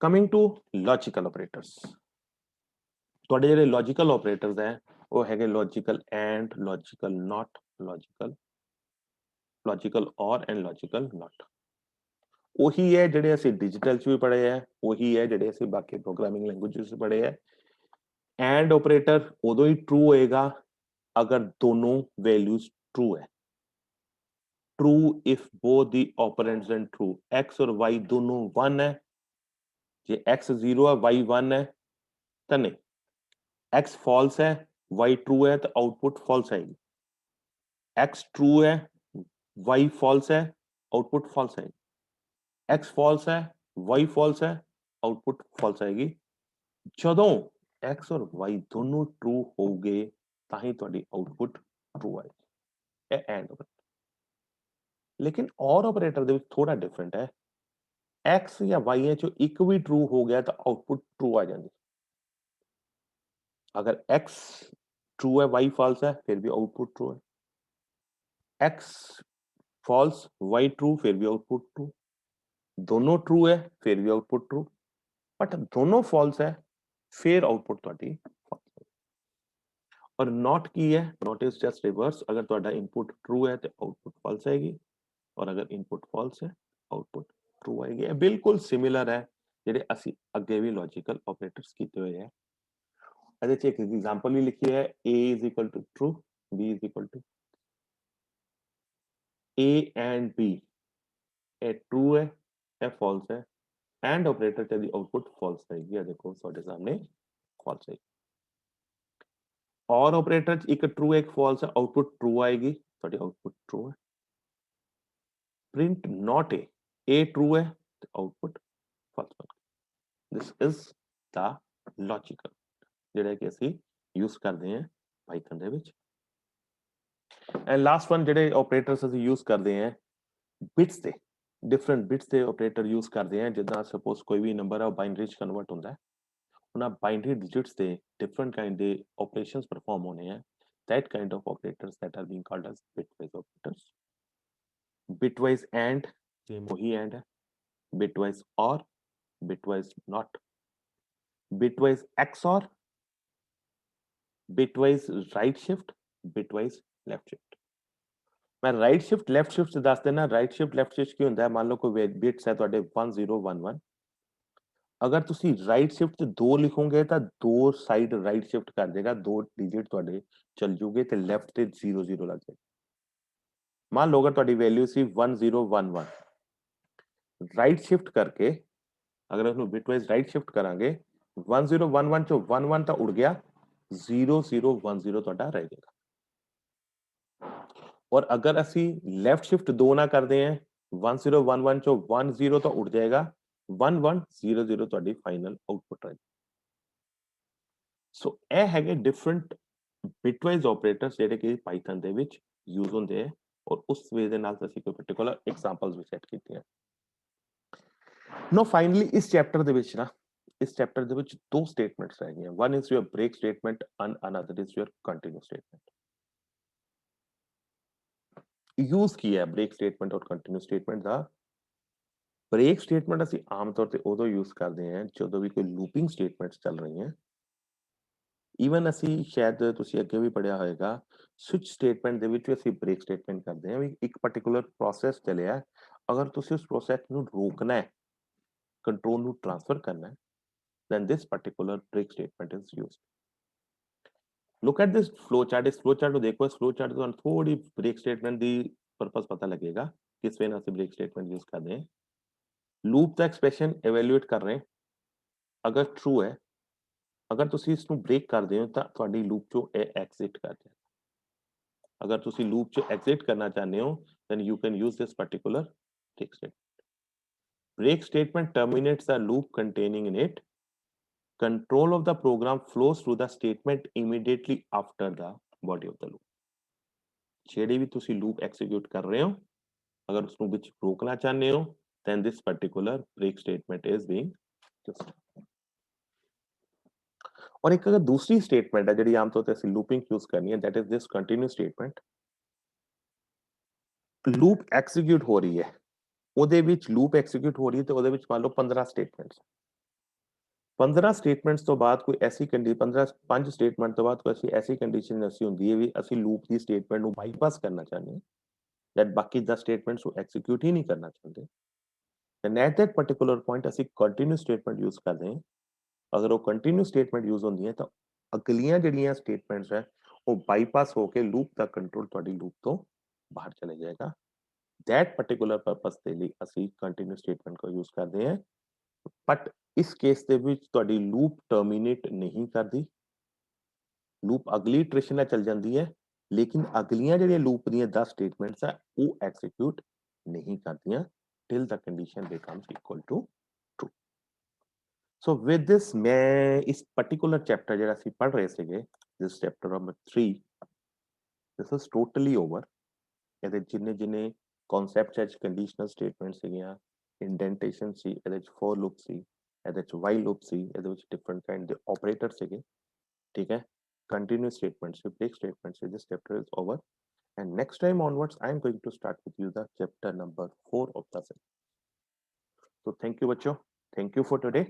कमिंग टू लॉजिकल ऑपरेटर्स, ਤੁਹਾਡੇ ਜਿਹੜੇ लॉजिकल ऑपरेटर्स ਹੈ ਉਹ ਹੈਗੇ logical and, logical not, logical और एंड लॉजिकल नॉट। ਉਹੀ ਹੈ ਜਿਹੜੇ ਅਸੀਂ ਡਿਜੀਟਲ ਚ ਵੀ ਪੜ੍ਹੇ ਹੈ, ਉਹੀ ਹੈ ਜਿਹੜੇ ਅਸੀਂ ਬਾਕੀ ਪ੍ਰੋਗਰਾਮਿੰਗ ਲੈਂਗੁਏਜ ਚ ਪੜ੍ਹੇ ਹੈ। एंड ऑपरेटर उदो ही ट्रू होएगा अगर दोनों वैल्यूज ट्रू है, true if both the operands and true, x और वाई दोनों 1 है, जे एक्स 0 है वाई 1 है तो नहीं, एक्स फॉल्स है वाई ट्रू है तो आउटपुट फॉल्स आएगी, एक्स ट्रू है वाई फॉल्स है आउटपुट फॉल्स आएगी, एक्स फॉल्स है वाई फॉल्स है आउटपुट फॉल्स आएगी। ਜਦੋਂ x और y दोनों ट्रू हो गए ਤਾਂ ਹੀ ਤੁਹਾਡੀ ਆउटपुट ट्रू ਆਏਗੀ। ਇਹ ਐਂਡ ਆਪਰੇਟਰ। ਲੇਕਿਨ ਔਰ ਆਪਰੇਟਰ ਦੇ ਵਿੱਚ ਥੋੜਾ ਡਿਫਰੈਂਟ ਹੈ, x ਜਾਂ y ਚੋਂ ਇੱਕ ਵੀ ट्रू ਹੋ ਗਿਆ ਤਾਂ ਆउटपुट ट्रू ਆ ਜਾਂਦੀ। ਅਗਰ x ट्रू है y फॉल्स है फिर भी आउटपुट ट्रू है, x फॉल्स y ट्रू फिर भी आउटपुट ट्रू, दोनों ट्रू है फिर भी आउटपुट ट्रू, बट दोनों फॉल्स है फिर आउटपुट ਤੁਹਾਡੀ फॉल्स। और नॉट की है, नॉट इज जस्ट रिवर्स, अगर ਤੁਹਾਡਾ इनपुट ट्रू है तो आउटपुट फॉल्स आएगी, और अगर इनपुट फॉल्स है आउटपुट ट्रू आएगी। ਇਹ ਬਿਲਕੁਲ ਸਿਮਿਲਰ ਹੈ ਜਿਹੜੇ ਅਸੀਂ ਅੱਗੇ ਵੀ ਲੌਜੀਕਲ ਆਪਰੇਟਰਸ ਕੀਤੇ ਹੋਏ ਹੈ। ਇਹਦੇ ਚ ਇੱਕ ਐਗਜ਼ਾਮਪਲ ਵੀ ਲਿਖੀ ਹੈ, a is equal to true, b is equal to a and b, ਇਹ ट्रू है ਇਹ फॉल्स है, एंड ऑपरेटर ਤੇ ਦੀ आउटपुट फॉल्स आएगी। ਇਹ ਦੇਖੋ ਤੁਹਾਡੇ ਸਾਹਮਣੇ फॉल्स आएगी। और ऑपरेटर च एक ट्रू एक फॉल्स है, आउटपुट ट्रू आएगी, ਤੁਹਾਡੀ आउटपुट ट्रू है। प्रिंट नॉट ए ट्रू है तो output false. This is the logical ਜਿਹੜਾ ਕਿ ਅਸੀਂ ਯੂਜ਼ ਕਰਦੇ ਹਾਂ ਪਾਈਥਨ ਦੇ ਵਿੱਚ। ਐਂਡ ਲਾਸਟ ਵਨ ਜਿਹੜੇ ਆਪਰੇਟਰਸ ਅਸੀਂ ਯੂਜ਼ ਕਰਦੇ ਹਾਂ ਬਿਟਸ ਦੇ, ਡਿਫਰੈਂਟ ਬਿਟਸ ਦੇ ਆਪਰੇਟਰ ਯੂਜ਼ ਕਰਦੇ ਹਾਂ। ਜਿੱਦਾਂ ਸਪੋਜ਼ ਕੋਈ ਵੀ ਨੰਬਰ ਹੈ ਉਹ ਬਾਈਨਰੀ ਚ ਕਨਵਰਟ ਹੁੰਦਾ ਹੈ, ਉਹਨਾਂ ਬਾਈਨਰੀ ਡਿਜਿਟਸ ਦੇ different kind ਦੇ operations perform ਹੋਣੇ हैं, that kind of operators that are being called as bitwise operators। bitwise and same वही and है, bitwise or, bitwise not, bitwise XOR, bitwise right shift, bitwise left shift। मैं right shift left shift ਦੱਸ ਦੇਣਾ। right shift left shift ਕੀ ਹੁੰਦਾ ਹੈ, ਮੰਨ ਲਓ ਕੋਈ bits ਹੈ ਤੁਹਾਡੇ 1011, अगर ਤੁਸੀਂ ਰਾਈਟ ਸ਼ਿਫਟ ਤੇ 2 ਲਿਖੋਗੇ ਤਾਂ ਦੋ ਸਾਈਡ ਰਾਈਟ ਸ਼ਿਫਟ ਕਰ ਦੇਗਾ, ਦੋ ਡਿਜਿਟ ਤੁਹਾਡੇ ਚਲ ਜੂਗੇ ਤੇ ਲੈਫਟ ਤੇ 00 ਲੱਗ ਜਾਏਗਾ। ਮੰਨ ਲਓ ਅਗਰ ਤੁਹਾਡੀ ਵੈਲਿਊ ਸੀ 1011, ਰਾਈਟ ਸ਼ਿਫਟ ਕਰਕੇ ਅਗਰ ਇਹਨੂੰ ਬਿਟਵਾਈਜ਼ ਰਾਈਟ ਸ਼ਿਫਟ ਕਰਾਂਗੇ 1011 ਚੋਂ 11 ਤਾਂ ਉੜ ਗਿਆ, 0010 ਤੁਹਾਡਾ ਰਹਿ ਜਾਏਗਾ। और अगर ਅਸੀਂ ਲੈਫਟ ਸ਼ਿਫਟ 2 ਨਾ ਕਰਦੇ ਹਾਂ 1011 ਚੋਂ 10 ਤਾਂ ਉੜ ਜਾਏਗਾ, 1100 ਤੁਹਾਡੀ ਫਾਈਨਲ ਆਊਟਪੁੱਟ ਹੈ। ਸੋ ਇਹ ਹੈਗੇ ਡਿਫਰੈਂਟ ਬਿਟਵਾਈਜ਼ ਆਪਰੇਟਰਸ ਜਿਹੜੇ ਕਿ ਪਾਈਥਨ ਦੇ ਵਿੱਚ ਯੂਜ਼ ਹੁੰਦੇ ਆ, ਔਰ ਉਸ ਵੇ ਦੇ ਨਾਲ ਅਸੀਂ ਕੋਈ ਪਾਰਟਿਕੂਲਰ ਐਗਜ਼ਾਮਪਲਸ ਵੀ ਸੈੱਟ ਕੀਤੀਆਂ। ਨੋ ਫਾਈਨਲੀ ਇਸ ਚੈਪਟਰ ਦੇ ਵਿੱਚ ਨਾ, ਇਸ ਚੈਪਟਰ ਦੇ ਵਿੱਚ ਦੋ ਸਟੇਟਮੈਂਟਸ ਰਹਿ ਗਈਆਂ। One is your break statement and another is your continue statement. Use किया है ब्रेक स्टेटमेंट और कंटिन्यू स्टेटमेंट ਦਾ। ब्रेक स्टेटमेंट ਅਸੀਂ ਆਮ ਤੌਰ ਤੇ ਉਦੋਂ ਯੂਜ਼ ਕਰਦੇ ਹਾਂ ਜਦੋਂ ਵੀ ਕੋਈ ਲੂਪਿੰਗ ਸਟੇਟਮੈਂਟਸ ਚੱਲ ਰਹੀਆਂ। ਈਵਨ ਅਸੀਂ ਸ਼ਾਇਦ ਤੁਸੀਂ ਅੱਗੇ ਵੀ ਪੜਿਆ ਹੋਵੇਗਾ ਸਵਿਚ ਸਟੇਟਮੈਂਟ ਦੇ ਵਿੱਚ ਵੀ ਅਸੀਂ ਬ੍ਰੇਕ ਸਟੇਟਮੈਂਟ ਕਰਦੇ ਹਾਂ ਵੀ ਇੱਕ ਪਾਰਟਿਕੂਲਰ ਪ੍ਰੋਸੈਸ ਚੱਲਿਆ, ਅਗਰ ਤੁਸੀਂ ਉਸ ਪ੍ਰੋਸੈਸ ਨੂੰ ਰੋਕਣਾ ਹੈ, ਕੰਟਰੋਲ ਨੂੰ ਟ੍ਰਾਂਸਫਰ ਕਰਨਾ ਹੈ, then this particular break statement is used। look at this flow chart, ਇਸ flow chart ਨੂੰ ਦੇਖੋ, ਇਸ flow chart ਤੋਂ ਤੁਹਾਨੂੰ ਥੋੜੀ break statement ਦੀ ਪਰਪਸ ਪਤਾ ਲੱਗੇਗਾ ਕਿਸ ਵੇ ਨਾਲ ਅਸੀਂ break statement यूज ਕਰਦੇ ਹਾਂ। ਲੂਪ ਦਾ ਐਕਸਪ੍ਰੈਸ਼ਨ ਇਵੈਲੂਏਟ ਕਰ ਰਹੇ, ਅਗਰ ਟਰੂ ਹੈ, ਅਗਰ ਤੁਸੀਂ ਇਸ ਨੂੰ ਬ੍ਰੇਕ ਕਰਦੇ ਹੋ ਤਾਂ ਤੁਹਾਡੀ ਲੂਪ ਚੋਂ ਇਹ ਐਗਜ਼ਿਟ ਕਰ ਜਾਏਗਾ। ਅਗਰ ਤੁਸੀਂ ਲੂਪ ਚੋਂ ਐਗਜ਼ਿਟ ਕਰਨਾ ਚਾਹੁੰਦੇ ਹੋ then you can use this particular break statement। break statement terminates the loop containing in it control of the program flows through the statement immediately after the body of the loop. ਜਿਹੜੇ ਵੀ ਤੁਸੀਂ loop execute ਕਰ ਰਹੇ ਹੋ, ਅਗਰ ਉਸਨੂੰ ਵਿੱਚ ਰੋਕਣਾ ਚਾਹੁੰਦੇ ਹੋ, then this particular break statement is being used. ਔਰ ਇੱਕ ਅਗਰ ਦੂਸਰੀ ਸਟੇਟਮੈਂਟ ਹੈ ਜਿਹੜੀ ਆਮ ਤੌਰ ਤੇ ਅਸੀਂ ਲੂਪਿੰਗ ਯੂਜ਼ ਕਰਨੀ ਹੈ, that is this continuous statement. Loop execute ਹੋ ਰਹੀ ਹੈ, ਉਹਦੇ ਵਿੱਚ ਲੂਪ ਐਕਸੀਕਿਊਟ ਹੋ ਰਹੀ ਹੈ ਤੇ ਉਹਦੇ ਵਿੱਚ ਮੰਨ ਲਓ 15 ਸਟੇਟਮੈਂਟਸ, 15 ਸਟੇਟਮੈਂਟਸ ਤੋਂ ਬਾਅਦ ਕੋਈ ਐਸੀ ਕੰਡੀਸ਼ਨ, 5 ਸਟੇਟਮੈਂਟ ਤੋਂ ਬਾਅਦ ਕੋਈ ਐਸੀ ਕੰਡੀਸ਼ਨ ਅਸੀਂ ਹੁੰਦੀ ਹੈ ਵੀ ਅਸੀਂ ਲੂਪ ਦੀ ਸਟੇਟਮੈਂਟ ਨੂੰ ਬਾਈਪਾਸ ਕਰਨਾ ਚਾਹੁੰਦੇ ਹਾਂ, that ਬਾਕੀ 10 ਸਟੇਟਮੈਂਟਸ ਨੂੰ ਐਕਸੀਕਿਊਟ ਹੀ ਨਹੀਂ ਕਰਨਾ ਚਾਹੁੰਦੇ, then at that particular point ਅਸੀਂ ਕੰਟੀਨਿਊਸ ਸਟੇਟਮੈਂਟ ਯੂਜ਼ ਕਰਦੇ ਹਾਂ। ਅਗਰ ਉਹ ਕੰਟੀਨਿਊਸ ਸਟੇਟਮੈਂਟ ਯੂਜ਼ ਹੁੰਦੀ ਹੈ ਤਾਂ ਅਗਲੀਆਂ ਜਿਹੜੀਆਂ ਸਟੇਟਮੈਂਟਸ ਹੈ ਉਹ ਬਾਈਪਾਸ ਹੋ ਕੇ ਲੂਪ ਦਾ ਕੰਟਰੋਲ ਤੁਹਾਡੀ ਲੂਪ ਤੋਂ ਬਾਹਰ ਚਲੇ ਜਾਏਗਾ। that particular purpose ਦੇ ਲਈ ਅਸੀਂ ਕੰਟੀਨਿਊਸ ਸਟੇਟਮੈਂਟ ਕੋ ਯੂਜ਼ ਕਰਦੇ ਹਾਂ, ਬਟ ਇਸ ਕੇਸ ਦੇ ਵਿੱਚ ਤੁਹਾਡੀ ਲੂਪ ਟਰਮੀਨੇਟ ਨਹੀਂ ਕਰਦੀ, ਲੂਪ ਅਗਲੀ ਇਟਰੇਸ਼ਨ ਨਾਲ ਚੱਲ ਜਾਂਦੀ ਹੈ, ਲੇਕਿਨ ਅਗਲੀਆਂ ਜਿਹੜੀਆਂ ਲੂਪ ਦੀਆਂ 10 ਸਟੇਟਮੈਂਟਸ ਆ ਉਹ ਐਕਸੀਕਿਊਟ ਨਹੀਂ ਕਰਦੀਆਂ till the condition becomes equal to true. So with this मैं इस particular chapter ਜਿਹੜਾ ਅਸੀਂ ਪੜ੍ਹ ਰਹੇ ਸੀਗੇ, this chapter number 3, this is totally over. ਇਹਦੇ ਜਿੰਨੇ concepts ਹੈ, conditional statements ਸੀਗੀਆਂ, indentation ਸੀ, ਇਹਦੇ ਚ for loop ਸੀ, ਇਹਦੇ ਚ while loop ਸੀ, ਇਹਦੇ ਵਿੱਚ different kind ਦੇ operators ਸੀਗੇ, ਠੀਕ ਹੈ, continuous statements, break statements, this chapter is over. And next time onwards, I am going to start with you the chapter number 4 of the set. So thank you, bachcho. Thank you for today.